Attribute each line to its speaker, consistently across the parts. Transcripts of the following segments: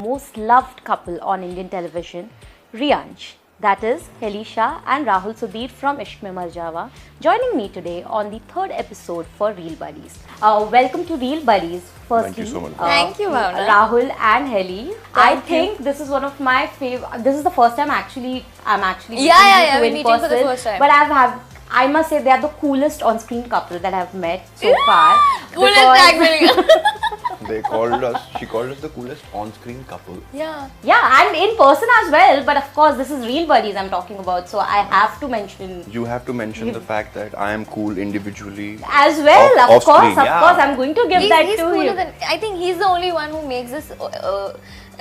Speaker 1: most loved couple on Indian television, Riyansh. That is Heli Shah and Rahul Sudhir from Ishq Mein Mar Jawa, joining me today on the third episode for Real Buddies. Welcome to Real Buddies. Firstly,
Speaker 2: Thank you so much.
Speaker 3: Thank you, Bhavna.
Speaker 1: Rahul and Heli. I think this is one of my favorite. This is the first time I'm actually meeting you two in
Speaker 3: meeting
Speaker 1: person.
Speaker 3: for the first time.
Speaker 1: But I must say they are the coolest on-screen couple that I've met so far.
Speaker 3: Coolest
Speaker 1: because-
Speaker 3: actually.
Speaker 2: She called us the coolest on-screen couple.
Speaker 3: Yeah.
Speaker 1: Yeah, and in person as well. But of course, this is Real Buddies I'm talking about, so I have to mention
Speaker 2: You have to mention the fact that I am cool individually.
Speaker 1: as well.
Speaker 2: Off-
Speaker 1: Of
Speaker 2: off
Speaker 1: course,
Speaker 2: screen, yeah.
Speaker 1: I'm going to give
Speaker 3: He's
Speaker 1: that to
Speaker 3: cooler
Speaker 1: you.
Speaker 3: than, I think he's the only one who makes this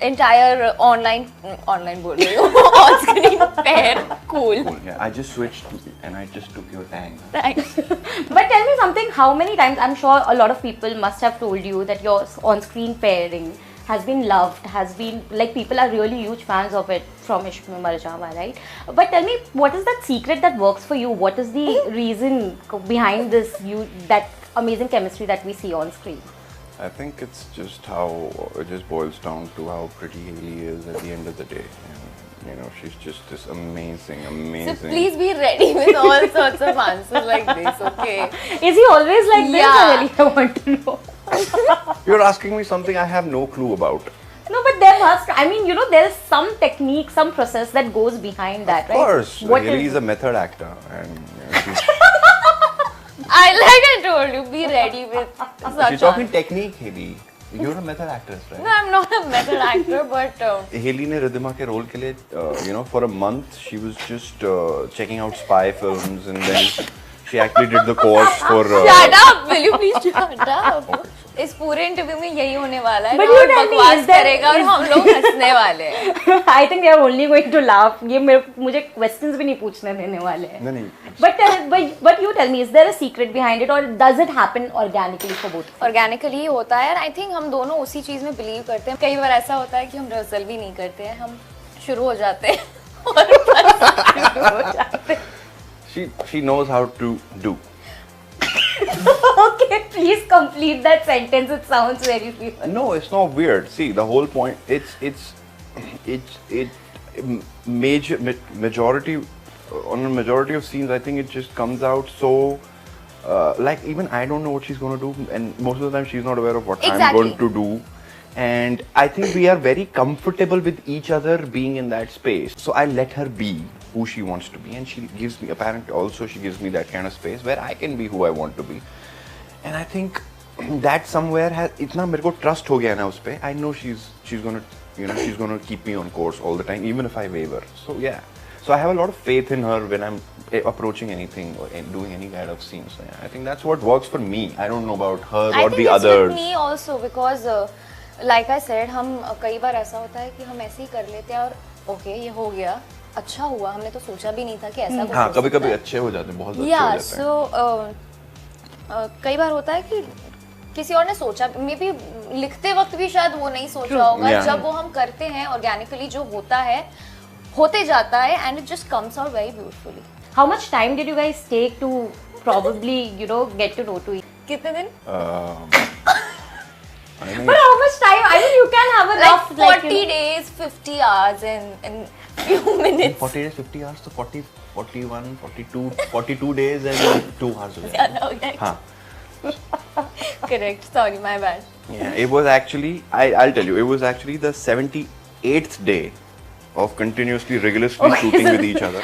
Speaker 3: entire online bol rahi hu, on-screen pair cool.
Speaker 2: Cool. Yeah, I just switched and I just took your tag.
Speaker 3: Thanks.
Speaker 1: But tell me something, how many times, I'm sure a lot of people must have told you that your on-screen pairing has been loved, has been, like, people are really huge fans of it from Ishq Mein Mar Jawa, right? But tell me, what is that secret that works for you? What is the reason behind this, that amazing chemistry that we see on screen?
Speaker 2: I think it's just how it just boils down to how pretty Haley is at the end of the day. And, you know, she's just this amazing.
Speaker 3: So please be ready with all sorts of answers like this, okay?
Speaker 1: Is he always like this?
Speaker 3: Yeah.
Speaker 1: I really want to know.
Speaker 2: You're asking me something I have no clue about.
Speaker 1: No, but there must, I mean, you know, there's some technique, some process that goes behind that, right?
Speaker 2: Of course,
Speaker 1: What
Speaker 2: Haley
Speaker 1: is
Speaker 2: is a method actor, and you know, she's,
Speaker 3: I told you, be ready with such
Speaker 2: she's talking
Speaker 3: answers.
Speaker 2: technique. Haley, you're a method actress, right?
Speaker 3: No, I'm not a method actor, but
Speaker 2: Haley ने रिद्धिमा के role के लिए, you know, for a month she was just checking out spy films, and then she actually did the course for.
Speaker 3: shut up, will you please shut up? इस पूरे interview में यही होने वाला है,
Speaker 1: But
Speaker 3: Rahul
Speaker 1: you tell me,
Speaker 3: बकवास
Speaker 1: is there-
Speaker 3: करेगा और हम लोग हंसने वाले हैं.
Speaker 1: I think they are only going to laugh. ये मुझे questions भी नहीं पूछने देने वाले हैं.
Speaker 2: नहीं.
Speaker 1: But you tell me, is there a secret behind it, or does it happen organically for both?
Speaker 3: Organically होता है, आई थिंक हम दोनों उसी चीज में बिलीव करते हैं. कई बार ऐसा होता है कि हम रिहर्सल भी नहीं करते हैं, हम शुरू हो जाते हैं और
Speaker 1: शुरू हो जाते हैं.
Speaker 2: She knows how to do.
Speaker 1: Okay, please complete that sentence. It sounds very weird.
Speaker 2: No, it's not weird. See, the whole point, majority on a majority of scenes, I think it just comes out so like, even I don't know what she's going to do, and most of the time she's not aware of what I'm
Speaker 3: Exactly.
Speaker 2: going to do. And I think we are very comfortable with each other being in that space. So I let her be who she wants to be, and she gives me, apparently also she gives me that kind of space where I can be who I want to be. And I think that somewhere has, इतना मेरे को trust हो गया ना उस पे. I know she's gonna, you know, she's gonna keep me on course all the time, even if I waver. So yeah. So I have a lot of faith in her when I'm approaching anything or doing any kind of scene. So yeah, I think that's what works for me. I don't know about her
Speaker 3: I
Speaker 2: or
Speaker 3: think
Speaker 2: the
Speaker 3: it's
Speaker 2: others.
Speaker 3: with me also because like I said, हम कई बार ऐसा होता है कि हम ऐसे ही कर लेते हैं और ओके ये हो गया, अच्छा हुआ, हमने तो सोचा भी नहीं था कि ऐसा कुछ
Speaker 2: हाँ,
Speaker 3: हो
Speaker 2: कभी
Speaker 3: सकता
Speaker 2: कभी
Speaker 3: है.
Speaker 2: अच्छे हो जाते हैं, बहुत अच्छे हो
Speaker 3: या
Speaker 2: जाते हैं.
Speaker 3: सो कई बार होता है कि किसी और ने सोचा, मे बी लिखते वक्त भी शायद वो नहीं सोचा होगा.
Speaker 2: Yeah.
Speaker 3: जब वो हम करते हैं ऑर्गेनिकली जो होता है होते जाता है and it just comes out very beautifully.
Speaker 1: How much time did you guys take to probably, you know, get to know to each?
Speaker 3: कितने दिन?
Speaker 2: I think
Speaker 1: But how much time? I mean, you can have a rough,
Speaker 3: Like 40
Speaker 1: you know-
Speaker 3: days, 50 hours in few minutes.
Speaker 2: 40 days, 50 hours, so 40, 41, 42, 42 days and 2 hours हो गया.
Speaker 3: ज़्यादा हो गया.
Speaker 2: हाँ.
Speaker 3: Correct. Sorry, my bad.
Speaker 2: Yeah, it was actually, I'll tell you, it was actually the 78th day of continuously, rigorously shooting with each other.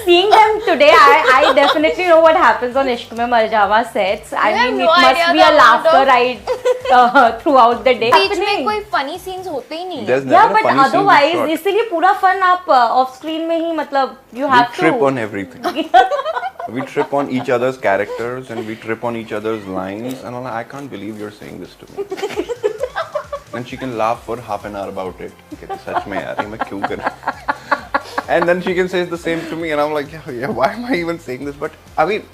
Speaker 1: Seeing them today, I definitely know what happens on Ishq Mein Mar Jawa sets. I
Speaker 3: You have
Speaker 1: mean,
Speaker 3: no
Speaker 1: it must
Speaker 3: idea
Speaker 1: be a
Speaker 3: the amount
Speaker 1: laughter
Speaker 3: of-
Speaker 1: ride throughout the day.
Speaker 3: बीच में
Speaker 1: Happening.
Speaker 3: कोई funny scenes होते ही नहीं है.
Speaker 2: There's
Speaker 1: Yeah,
Speaker 2: never a
Speaker 1: but
Speaker 2: funny scene
Speaker 1: otherwise,
Speaker 2: shot.
Speaker 1: इसलिए पूरा fun आप off screen में ही, मतलब, you
Speaker 2: We
Speaker 1: have to.
Speaker 2: trip on everything. We trip on each other's characters and we trip on each other's lines, and I'm like, I can't believe you're saying this to me. And she can laugh for half an hour about it. कहती, सच में यार ये मैं क्यों कर? And then she can say the same to me, and I'm like, yeah, why am I even saying this? But I mean,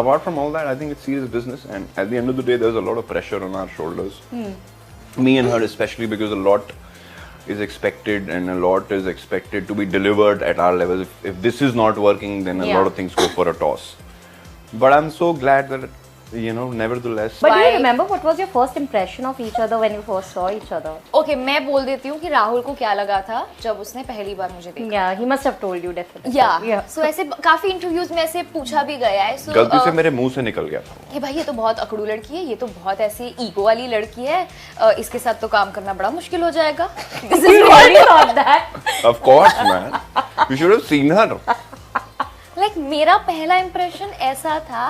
Speaker 2: apart from all that, I think it's serious business, and at the end of the day, there's a lot of pressure on our shoulders. Me and her especially, because a lot is expected and a lot is expected to be delivered at our level. If this is not working, then a
Speaker 1: Yeah.
Speaker 2: lot of things go for a toss. But I'm so glad that you know, nevertheless.
Speaker 1: But do you
Speaker 3: Why?
Speaker 1: remember what was your first impression of each other when you first saw each other?
Speaker 3: Okay मैं बोल देती हूँ कि राहुल को क्या लगा था जब उसने पहली बार मुझे देखा।
Speaker 1: Yeah, he must have told you definitely.
Speaker 3: या सो ऐसे काफी इंटरव्यूज में ऐसे पूछा भी गया है। So,
Speaker 2: गलती से मेरे मुंह से निकल गया था
Speaker 3: कि भाई ये तो बहुत अकड़ू लड़की है, ये तो बहुत ऐसी ईगो वाली लड़की है, इसके साथ तो काम करना बड़ा मुश्किल हो जाएगा। This is
Speaker 1: You
Speaker 3: what-
Speaker 1: really thought that?
Speaker 2: Of course, man. You should have seen her.
Speaker 3: Like मेरा पहला इंप्रेशन ऐसा था।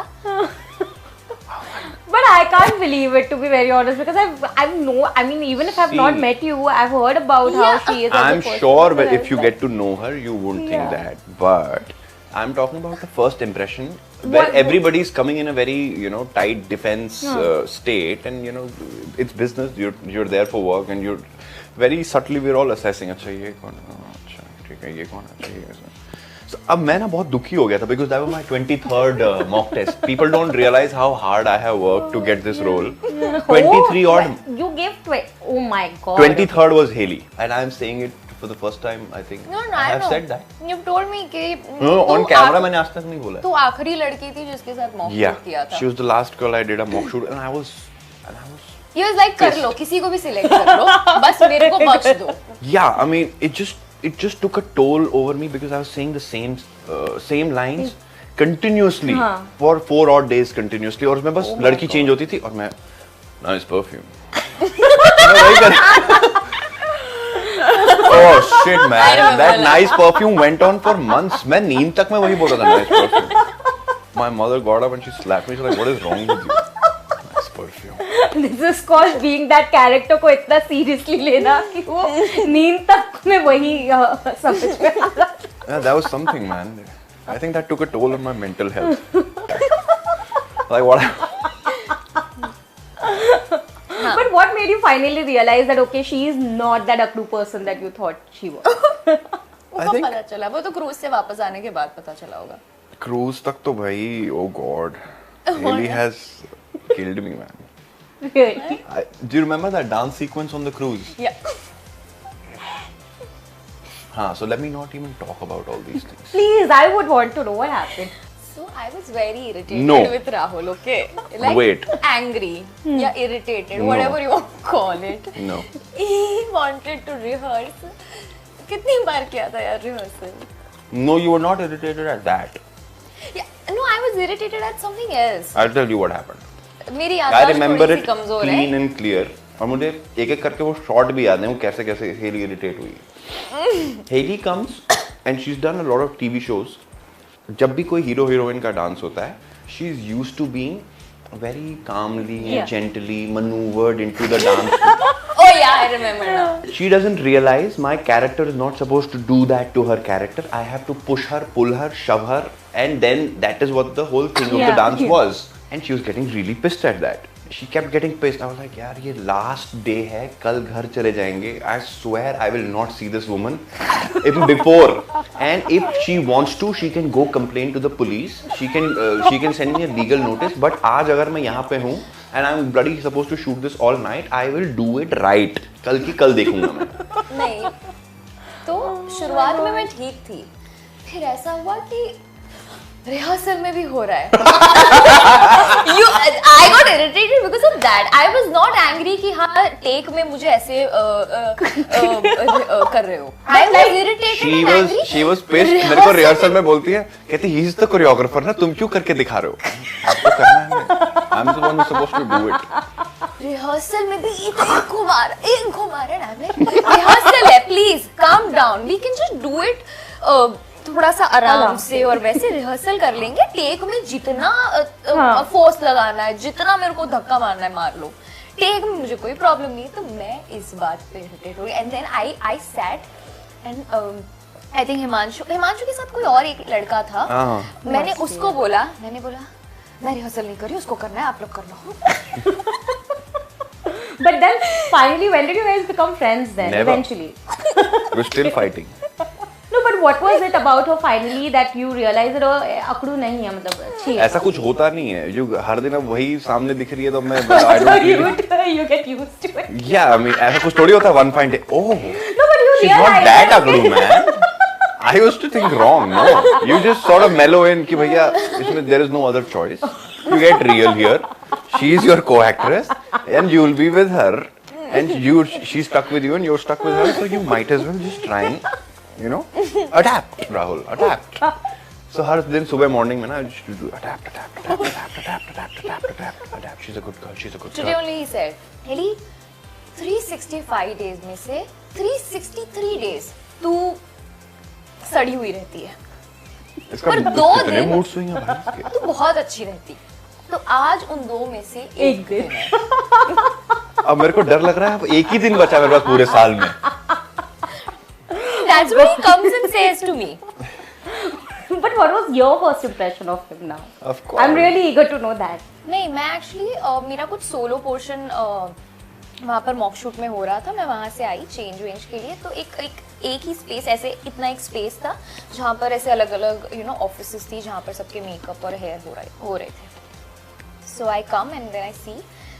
Speaker 1: But I can't believe it, to be very honest, because I mean, even if I've not
Speaker 2: See.
Speaker 1: met you, I've heard about how
Speaker 3: Yeah.
Speaker 1: she is. as a
Speaker 2: I'm
Speaker 1: person.
Speaker 2: sure
Speaker 1: But I
Speaker 2: if
Speaker 1: was
Speaker 2: you
Speaker 1: like,
Speaker 2: get to know her, you wouldn't think
Speaker 1: Yeah.
Speaker 2: that. But I'm talking about the first impression, where
Speaker 1: What-
Speaker 2: everybody's coming in a very, you know, tight defense state, and you know, it's business. You're there for work, and you're very subtly we're all assessing. अच्छा ये कौन है? अच्छा ठीक है, ये कौन है? अच्छा ये ऐसा. So, अब मैं ना बहुत दुखी हो गया था because that was my 23rd mock test. People don't realize how hard I have worked to get this role. 23
Speaker 1: oh,
Speaker 2: odd.
Speaker 1: You gave oh my god.
Speaker 2: 23rd was Haley, and I'm saying it for the first time. I think
Speaker 3: No,
Speaker 2: I
Speaker 3: I
Speaker 2: have
Speaker 3: know.
Speaker 2: said that.
Speaker 3: You've told me कि
Speaker 2: No, on camera मैंने आज तक नहीं बोला.
Speaker 3: तू आखिरी लड़की थी जिसके साथ मॉक
Speaker 2: Yeah,
Speaker 3: शूट किया था।
Speaker 2: she was the last girl I did a mock shoot, and I was.
Speaker 3: He was like कर लो, किसी को भी सिलेक्ट कर लो, बस मेरे को बख्श दो।
Speaker 2: Yeah, I mean, it just took a toll over me because I was saying the same lines continuously for 4 odd days continuously, और मैं बस लड़की चेंज होती थी और मैं nice perfume. मैं वही कर. Oh shit, man! That nice perfume went on for months. मैं नींद तक मैं वही बोल रहा था nice perfume. My mother got up and she slapped me. She's like, "What is wrong with you?" Nice perfume.
Speaker 1: This is called being that character को इतना seriously लेना कि वो नींद तक में वही समझ में आ रहा था.
Speaker 2: Yeah, that was something, man. I think that took a toll on my mental health. Like what?
Speaker 1: But what made you finally realize that okay, she is not that akru person that you thought she was?
Speaker 3: वो
Speaker 2: think-
Speaker 3: पता चला, वो तो cruise से वापस आने के बाद पता चला होगा।
Speaker 2: Cruise तक तो भाई, oh god, Haley has killed me, man.
Speaker 1: Really?
Speaker 2: Do you remember that dance sequence on the cruise?
Speaker 3: Yeah.
Speaker 2: So let me not even talk about all these things.
Speaker 1: Please, I would want to know what happened.
Speaker 3: So I was very irritated
Speaker 2: No.
Speaker 3: with Rahul, okay? Like
Speaker 2: Wait.
Speaker 3: angry, yeah, irritated,
Speaker 2: No.
Speaker 3: whatever you want to call it.
Speaker 2: No.
Speaker 3: He wanted to rehearse. कितनी बार किया था यार rehearsal?
Speaker 2: No, you were not irritated at that.
Speaker 3: Yeah, no, I was irritated at something else.
Speaker 2: I'll tell you what happened.
Speaker 3: मेरी
Speaker 2: I
Speaker 3: याददाश्त
Speaker 2: remember
Speaker 3: थोड़ी सी
Speaker 2: it
Speaker 3: कमजोर है।
Speaker 2: clean and clear. और मुझे एक एक करके वो शॉट भी याद है, वो कैसे कैसे हेली इरिटेट हुई. Haley comes and she is done a lot of TV shows. जब भी कोई हीरो हीरोइन का डांस होता है, she is used to being very calmly and
Speaker 1: Yeah.
Speaker 2: gently maneuvered into the dance.
Speaker 3: Oh yeah, I remember now.
Speaker 2: She doesn't realize my character is not supposed to do that to her character. I have to push her, pull her, shove her, and then that is what the whole thing of the
Speaker 1: Yeah.
Speaker 2: dance was. And she was getting really pissed at that. She kept getting pissed. I was like, यार ये last day है, कल घर चले जाएंगे. I swear I will not see this woman even before. And if she wants to, she can go complain to the police. She can send me a legal notice. But आज अगर मैं यहाँ पे हूँ and I'm bloody supposed to shoot this all night, I will do it right. कल की कल देखूंगा मैं.
Speaker 3: नहीं, तो शुरुआत में मैं ठीक थी, फिर ऐसा हुआ कि रिहर्सल में भी हो रहा है। I got irritated because of that. I was not angry कि हाँ टेक में मुझे ऐसे कर रहे हो। I was irritated and angry.
Speaker 2: She was pissed. मेरे को रिहर्सल में बोलती है, कहती he is the choreographer ना, तुम क्यों करके दिखा रहे हो? आपको करना है. I'm the one who's supposed to do it.
Speaker 3: Rehearsal में भी एक घुमा रहा है. रिहर्सल है, please calm down. We can just do it थोड़ा सा आराम से और वैसे रिहर्सल कर लेंगे. टेक में जितना फोर्स लगाना है, जितना मेरे को धक्का मारना है मार लो. टेक में मुझे कोई प्रॉब्लम नहीं. तो मैं इस बात पे इरिटेट हो गई. And then I sat and I think Himanshu के साथ कोई और एक लड़का था. मैंने उसको बोला मैं रिहर्सल नहीं कर रही, उसको करना है, आप लोग कर लो.
Speaker 1: But then finally, when did you guys become friends then?
Speaker 2: Never.
Speaker 1: Eventually.
Speaker 2: We're still fighting.
Speaker 1: No, but what was it about her finally that you realized that oh, अकड़ू नहीं है, मतलब अच्छी है?
Speaker 2: ऐसा कुछ होता नहीं है. जो हर दिन अब वही सामने दिख रही है तो मैं I don't really.
Speaker 1: You get used to it.
Speaker 2: Yeah, I mean ऐसा कुछ थोड़ी होता है one fine day. Oh,
Speaker 1: No, but you
Speaker 2: she's not
Speaker 1: realize
Speaker 2: that ugly, man. I used to think wrong. No, you just sort of mellow in कि भैया इसमें there is no other choice. You get real here. She is your co-actress, and you will be with her, and she's stuck with you, and you're stuck with her. So you might as well just try and, you know, adapt, Rahul, adapt. So हर दिन सुबह morning में ना just do adapt. She's a good girl. She's a good
Speaker 3: Today
Speaker 2: girl.
Speaker 3: only he said, Haley, 365 days में से 363 days तू सड़ी हुई रहती है,
Speaker 2: इसका
Speaker 3: पर 2
Speaker 2: कितने
Speaker 3: दिन
Speaker 2: मूड स्विंग है भाई इसके?
Speaker 3: तू बहुत अच्छी रहती, तो आज उन 2 में से एक दिन है।
Speaker 2: अब मेरे को डर लग रहा है अब एक ही दिन बचा मेरे पास पूरे साल में.
Speaker 3: That's what he comes and says to me.
Speaker 1: But what was your first impression of him now?
Speaker 2: Of course.
Speaker 1: I'm really eager to know that.
Speaker 3: नहीं, मैं एक्चुअली मेरा कुछ सोलो पोर्शन वहाँ पर मॉक शूट में हो रहा था, मैं वहाँ से आई चेंज वेंज के लिए, तो एक ही स्पेस, ऐसे इतना एक स्पेस था जहाँ पर ऐसे अलग अलग ऑफिसेस थी जहाँ पर सबके मेकअप और हेयर हो रहे थे. सो आई कम एंड देन आई सी,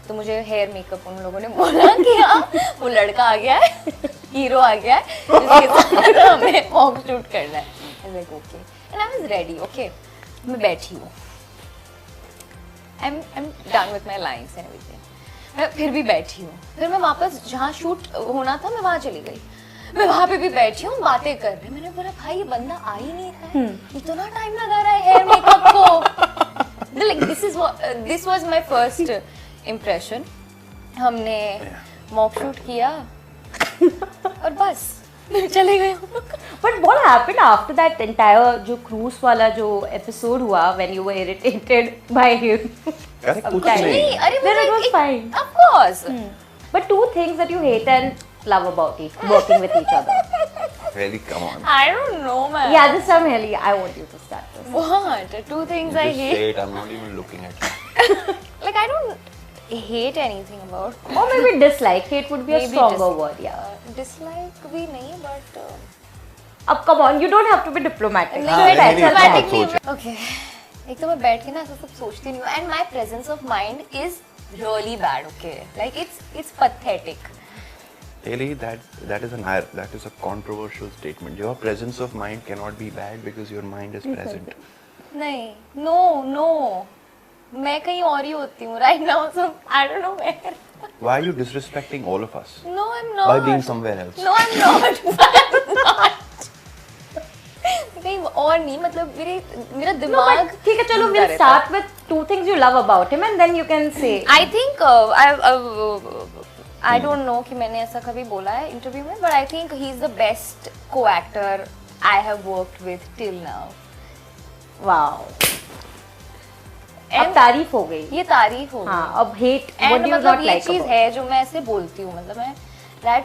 Speaker 3: तो मुझे हेयर मेकअप उन लोगों ने बोला कि हाँ वो लड़का आ गया है, हीरो आ गया है, जिसके साथ हमें मॉक शूट करना है. I like okay and I was ready. Okay, मैं बैठी हूँ, I'm done with my lines and everything. मैं फिर भी बैठी हूँ, फिर मैं वापस जहाँ शूट होना था मैं वहाँ चली गई, मैं वहाँ पे भी बैठी हूँ, बातें कर रहे. मैंने बोला भाई ये बंदा आ ही नहीं रहा है, इतना टाइम लगा रहा है हेयर मेकअप को. Like this was my first impression. हमने मॉक शूट किया और बस फिर चले गए.
Speaker 1: But what happened after that entire जो cruise वाला जो episode हुआ when you were irritated by him?
Speaker 2: अरे कुछ
Speaker 1: Sometime.
Speaker 2: नहीं.
Speaker 3: अरे
Speaker 1: Then it was fine.
Speaker 3: Of course.
Speaker 1: But 2 things that you hate and love about it, working with each other.
Speaker 2: Really, come on.
Speaker 3: I don't know, man.
Speaker 1: Yeah, this time, Haley, I want you to start this.
Speaker 3: What? 2 things I
Speaker 2: Just
Speaker 3: hate.
Speaker 2: say it. I'm not even looking at you.
Speaker 3: Like I don't hate anything about.
Speaker 1: Or maybe dislike. Hate would be a
Speaker 3: Maybe
Speaker 1: stronger word, yeah.
Speaker 3: Dislike भी नहीं, but
Speaker 1: Ab come on, you don't have to be diplomatic.
Speaker 3: नहीं,
Speaker 2: हाँ,
Speaker 3: मैं
Speaker 2: नहीं, नहीं,
Speaker 3: diplomatic
Speaker 2: बहुत
Speaker 3: नहीं
Speaker 2: सोच
Speaker 3: हूँ. Okay. एक तो मैं बैठ के ना ऐसा सब सोचती नहीं हूँ, and my presence of mind is really bad. Okay, like it's pathetic.
Speaker 2: Haley, that is a controversial statement. Your presence of mind cannot be bad because your mind is present.
Speaker 3: नहीं, no. मैं कहीं और ही होती हूँ right now, so I don't know where.
Speaker 2: Why are you disrespecting all of us
Speaker 3: No, I'm not.
Speaker 2: by being somewhere else?
Speaker 3: No, I'm not. I'm not. कहीं और नहीं, मतलब मेरा
Speaker 1: No,
Speaker 3: दिमाग.
Speaker 1: but ठीक है, चलो
Speaker 3: घूमता
Speaker 1: we'll
Speaker 3: रहता
Speaker 1: start with 2 things you love about him and then you can say.
Speaker 3: I think I don't know कि मैंने ऐसा कभी बोला है इंटरव्यू में, but I think he's the best co-actor I have worked with till now.
Speaker 1: Wow. अब तारीफ हो गई.
Speaker 3: ये तारीफ हो गई.
Speaker 1: हाँ, अब hate. What
Speaker 3: And
Speaker 1: do you
Speaker 3: मतलब
Speaker 1: not
Speaker 3: ये
Speaker 1: like
Speaker 3: चीज
Speaker 1: about?
Speaker 3: है जो मैं ऐसे बोलती हूँ, मतलब मैं that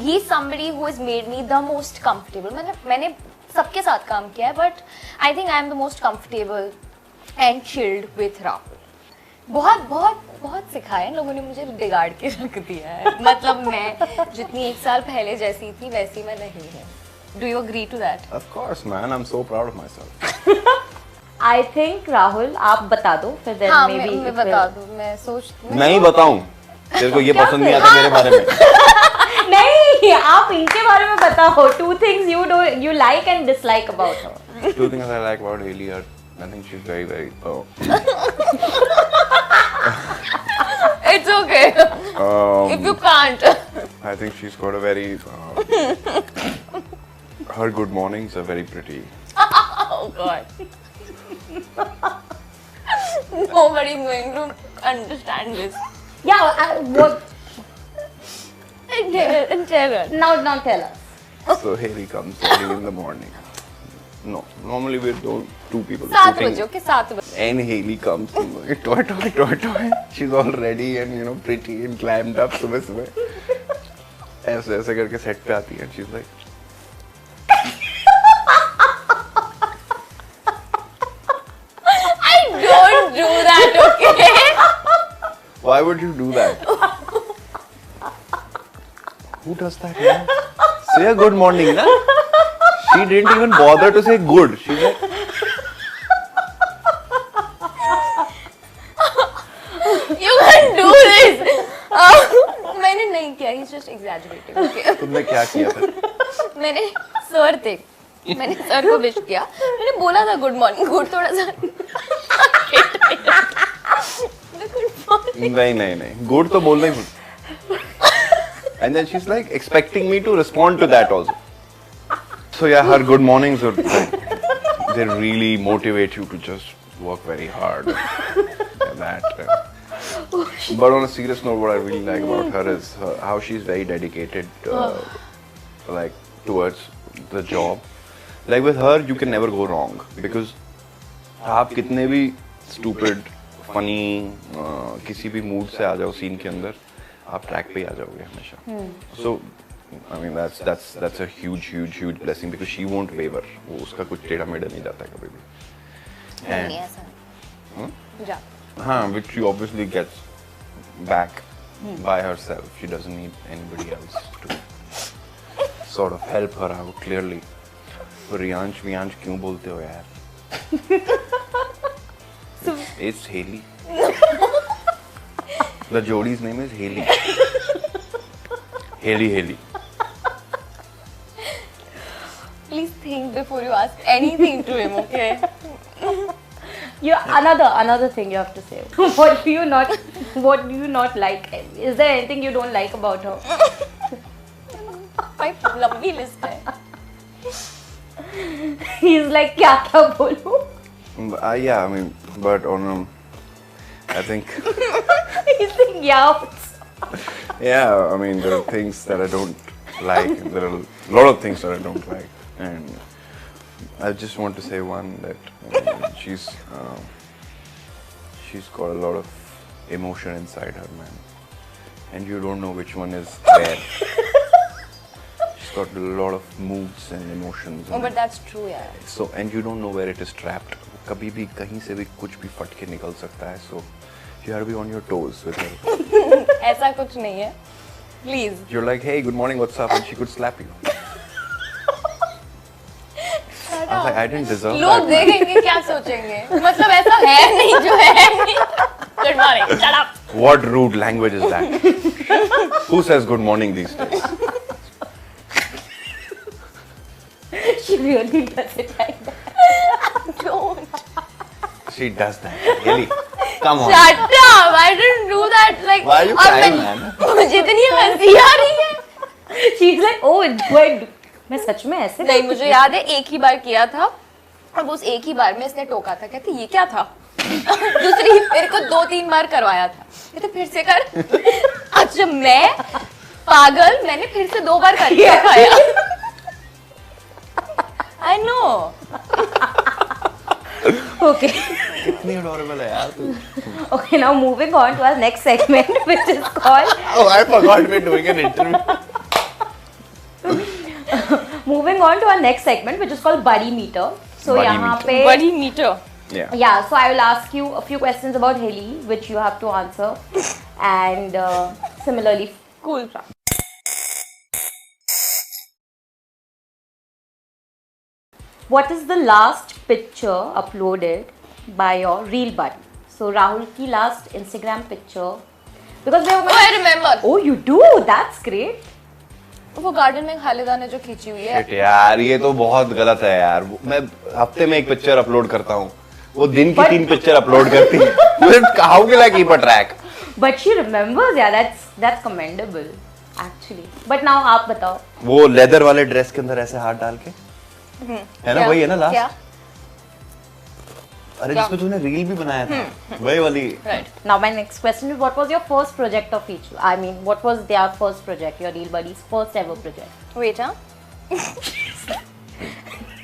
Speaker 3: he's somebody who has made me the most comfortable. मतलब मैंने सबके साथ काम किया है, but I think I am the most comfortable and chilled with Rahul. बहुत सिखाया इन लोगों ने, मुझे बिगाड़ के रख दिया है. मतलब मैं जितनी 1 साल पहले जैसी थी वैसी मैं नहीं हूँ. Do you agree to that?
Speaker 2: Of course, man. I'm so proud of myself.
Speaker 1: I think Rahul, आप बता दो फिर then
Speaker 3: हाँ,
Speaker 1: maybe.
Speaker 3: मैं
Speaker 1: it
Speaker 3: बता
Speaker 1: will-
Speaker 3: दूँ, मैं सोच.
Speaker 2: नहीं बताऊं. तेरे को ये
Speaker 1: क्या
Speaker 2: पसंद नहीं
Speaker 1: फिर?
Speaker 2: आता मेरे बारे में.
Speaker 1: नहीं, आप इनके बारे में बताओ. 2 things you like and dislike about her.
Speaker 2: 2 things I like about Haley are, I think she's very, very.
Speaker 3: It's okay. If you can't.
Speaker 2: I think she's got a very. Her good mornings are very pretty.
Speaker 3: Oh God. Nobody is going to understand this.
Speaker 1: Yeah, what?
Speaker 3: Tell her.
Speaker 1: Now tell us.
Speaker 2: So Haley comes early in the morning. No, normally we don't 2 people
Speaker 3: 7
Speaker 2: shooting.
Speaker 3: बजे, okay, 7 बजे.
Speaker 2: And Haley comes, toy. She's all ready and pretty and climbed up सुबह. ऐसे करके set पे आती है. She's like,
Speaker 3: I don't do that, okay?
Speaker 2: why would you do that? Who does that, man? Say a good morning, na? She didn't even bother to say good. She's like,
Speaker 3: You can't do this. मैंने नहीं किया. He's just exaggerating, okay?
Speaker 2: तुमने क्या किया फिर?
Speaker 3: मैंने sir थे, मैंने सर को विश किया, मैंने बोला था गुड मॉर्निंग, गुड थोड़ा सा
Speaker 2: नहीं गुड तो बोलना ही भूल. And then she's like expecting me to respond to that also. So yeah, her good mornings are like, they really motivate you to just work very hard. And that. But on a serious note, what I really like about her is how she's very dedicated, like towards the job. Like with her, you can never go wrong because आप कितने भी stupid, funny, किसी भी mood से आ जाओ scene के अंदर, आप track पे ही आ जाओगे हमेशा. So, I mean that's a huge blessing because she won't waver. वो उसका कुछ टेढ़ा मेढ़ा नहीं जाता है कभी भी.
Speaker 3: नहीं ऐसा. जा.
Speaker 2: हाँ, which she obviously gets back by herself. She doesn't need anybody else to sort of help her out clearly. तो रियांश क्यों बोलते हो यार? It's Haley. The Jodi's name is Haley. Haley.
Speaker 3: Please think before you ask anything to him, okay?
Speaker 1: Another thing you have to say. What do you not like? Is there anything you don't like about her?
Speaker 3: My लंबी list है.
Speaker 1: He's like क्या बोलूं?
Speaker 2: Yeah, I mean, but on I think
Speaker 1: He's saying yeah.
Speaker 2: yeah, I mean there are things that I don't like. There are a lot of things that I don't like, and I just want to say one that she's got a lot of emotion inside her, man, and you don't know which one is where. She's got a lot of moods and emotions.
Speaker 3: Oh, but that's true, yeah.
Speaker 2: So, and you don't know where it is trapped. कभी भी कहीं से भी कुछ भी फट के निकल सकता है. So, you have to be on your toes with her.
Speaker 3: ऐसा कुछ नहीं है. Please.
Speaker 2: You're like, hey, good morning, what's up? And she could slap you. I was like, I didn't deserve
Speaker 3: लोग
Speaker 2: that.
Speaker 3: देखेंगे क्या सोचेंगे? मतलब ऐसा है नहीं जो है नहीं. Good morning. Shut up.
Speaker 2: What rude language is that? Who says good morning these days?
Speaker 1: She really does it like that.
Speaker 3: Don't.
Speaker 2: She does that. Really? Come on.
Speaker 3: Shut up. I didn't do that. Like.
Speaker 2: Why are you
Speaker 3: और
Speaker 2: crying,
Speaker 3: मैं-
Speaker 2: man?
Speaker 3: मुझे इतनी हंसी आ रही है.
Speaker 1: She's like, oh, it's good. मैं सच में ऐसे
Speaker 3: नहीं मुझे याद है एक ही बार किया था और उस एक ही बार में इसने टोका था. कहते ये क्या था? दूसरी मेरे को 2-3 बार करवाया था. कहते फिर से कर. अच्छा मैं पागल मैंने फिर से 2 बार करके दिखाया. I know.
Speaker 1: Okay.
Speaker 2: कितनी adorable है यार तू.
Speaker 1: Okay, now moving on to our next segment, which is called.
Speaker 2: Oh, I forgot we're doing an interview.
Speaker 1: Moving on to our next segment, which is called Buddy Meter. So
Speaker 2: Buddy
Speaker 1: यहाँ
Speaker 2: Meter.
Speaker 1: पे.
Speaker 3: Buddy meter.
Speaker 2: Yeah.
Speaker 1: Yeah, so I will ask you a few questions about Haley, which you have to answer, and similarly,
Speaker 3: Cool.
Speaker 1: what is the last picture uploaded by your real buddy? So Rahul ki last Instagram picture, because we
Speaker 3: Oh,
Speaker 1: were.
Speaker 3: I remember.
Speaker 1: Oh, you do? That's great.
Speaker 3: वो garden में खालिदा ने जो खींची हुई है.
Speaker 2: Shit यार ये तो बहुत गलत है यार. मैं हफ्ते में एक पिक्चर अपलोड करता हूँ. वो दिन की 3 पिक्चर अपलोड करती है. How can I keep a track?
Speaker 1: But she remembers, yeah. That's commendable, actually. But now आप बताओ.
Speaker 2: वो लेदर वाले ड्रेस के अंदर ऐसे हाथ डाल के है ना, वही है ना
Speaker 3: क्या?
Speaker 2: लास्ट. अरे जिसमें तूने रील भी बनाया था, वही वाली.
Speaker 3: Right.
Speaker 1: Now my next question is, what was your first project of each? I mean, what was their first project? Your real buddy's first ever project?
Speaker 3: Wait, huh?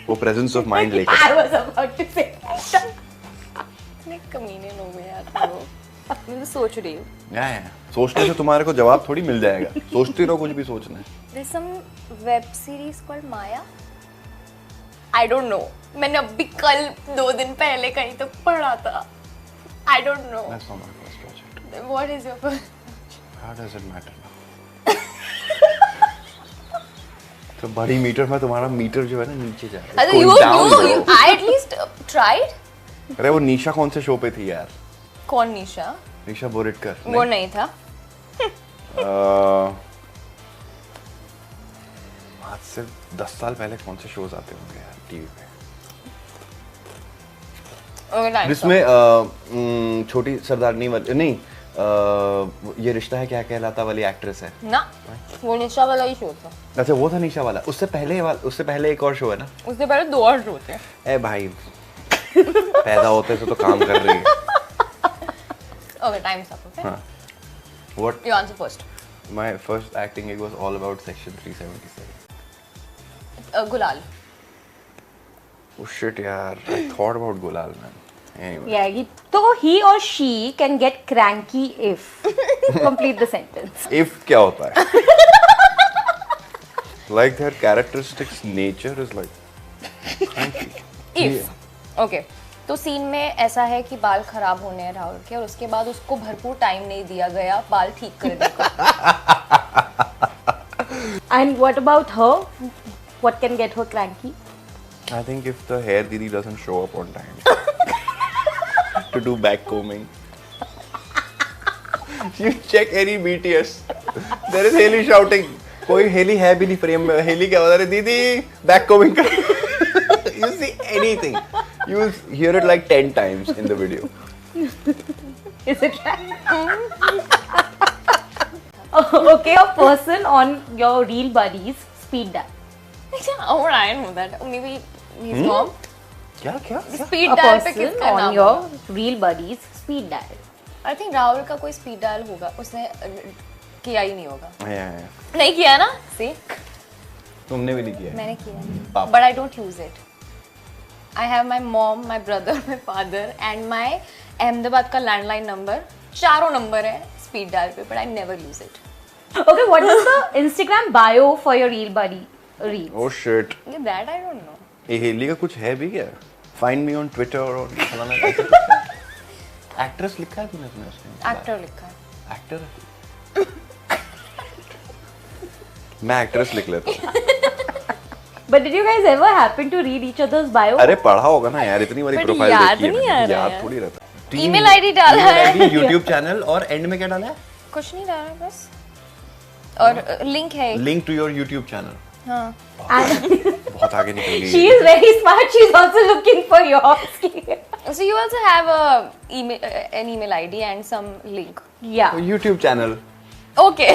Speaker 2: वो प्रेजेंस ऑफ माइंड लेकर.
Speaker 1: I was about to say that.
Speaker 3: इतने कमीने लोग हैं यार तुम लोग. मैं तो सोच रही हूँ.
Speaker 2: या सोचने से तुम्हारे को जवाब थोड़ी मिल जाएगा. सोचती रहो कुछ भी सोचना है.
Speaker 3: There's some web series called Maya. I don't know. मैंने अभी कल 2 दिन पहले कहीं तो पढ़ा था. I don't know.
Speaker 2: That's not my first project.
Speaker 3: What is your first?
Speaker 2: How does it matter now? तो बड़ी मीटर में तुम्हारा मीटर जो है ना नीचे जा रहा है.
Speaker 3: अरे
Speaker 2: Going down, bro.
Speaker 3: you I at least tried.
Speaker 2: अरे वो निशा कौन से शो पे थी यार?
Speaker 3: कौन निशा?
Speaker 2: निशा बोरिटकर.
Speaker 3: वो नहीं था.
Speaker 2: आज से 10 साल पहले कौन से शोज आते होंगे यार टीवी पे?
Speaker 3: Okay, time
Speaker 2: जिसमें छोटी सरदारनी वाली नहीं ये रिश्ता है क्या कहलाता वाली एक्ट्रेस है
Speaker 3: stop. ना वो निशा वाला ही शो था.
Speaker 2: अच्छा वो था निशा वाला उससे पहले एक और शो है ना
Speaker 3: उससे पहले 2 और शो थे.
Speaker 2: ए भाई पैदा होते से तो काम कर रही है
Speaker 3: Okay, time's up. Okay.
Speaker 2: हाँ what
Speaker 3: You answer first.
Speaker 2: my first acting gig was all about section 377
Speaker 3: Gulal.
Speaker 2: oh shit यार I thought about Gulal man anyway
Speaker 1: Yeah, so he or she can get cranky if. Complete the sentence.
Speaker 2: if क्या होता है like their characteristics nature is like cranky
Speaker 3: If. Okay. तो scene में ऐसा है कि बाल खराब होने हैं राहुल के और उसके बाद उसको भरपूर टाइम नहीं दिया गया बाल ठीक करने का.
Speaker 1: And what about her? What can get her cranky?
Speaker 2: I think if the hair didi doesn't show up on time to do back combing. You check any BTS. There is Haley shouting. कोई Haley है भी नहीं frame में. Haley क्या बता रही दीदी back combing कर. You see anything. You will hear it like 10 times in the video.
Speaker 1: Is it right? Okay, a person on your real buddies speed dial.
Speaker 3: Oh, I know that. Maybe his mom.
Speaker 2: क्या क्या?
Speaker 3: Speed
Speaker 1: A
Speaker 3: dial पे
Speaker 1: person
Speaker 3: किसका
Speaker 1: on
Speaker 3: नाम
Speaker 1: your
Speaker 3: होगा?
Speaker 1: real buddies speed dial.
Speaker 3: I think Rahul का कोई speed dial होगा. उसने किया ही नहीं होगा.
Speaker 2: Yeah.
Speaker 3: नहीं किया ना? See?
Speaker 2: तुमने भी नहीं किया.
Speaker 3: मैंने किया.
Speaker 2: पापा.
Speaker 3: But I don't use it. I have my mom, my brother, my father and my Ahmedabad का लैंडलाइन नंबर. 4 नंबर है speed dial पे, but I never use it.
Speaker 1: Okay, what is the Instagram bio for your real buddy? Reels.
Speaker 2: Oh shit.
Speaker 3: That I don't know.
Speaker 2: ये heli का कुछ है भी क्या? Find me on Twitter और फलाना एक्ट्रेस लिखा है तूने अपने उसमें?
Speaker 3: Actor लिखा है.
Speaker 2: एक्टर मैं एक्ट्रेस लिख लेता हूँ.
Speaker 1: But did you guys ever happen to read each other's bio?
Speaker 2: अरे पढ़ा होगा ना यार इतनी बड़ी
Speaker 3: But
Speaker 2: प्रोफाइल
Speaker 3: याद
Speaker 2: देखी है
Speaker 3: नहीं आ
Speaker 2: मैंने.
Speaker 3: रहा
Speaker 2: याद
Speaker 3: है.
Speaker 2: थोड़ी रहता.
Speaker 3: Email ID डाला है.
Speaker 2: email ID, YouTube चैनल और एंड में क्या डाला है?
Speaker 3: कुछ नहीं डाला बस. और लिंक है.
Speaker 2: Link to your YouTube channel.
Speaker 3: हाँ.
Speaker 1: And
Speaker 2: बहुत आगे निकल गई.
Speaker 1: she is very smart. She's also looking for yours.
Speaker 3: So you also have an email ID and some link.
Speaker 1: Yeah.
Speaker 2: YouTube channel.
Speaker 3: Okay.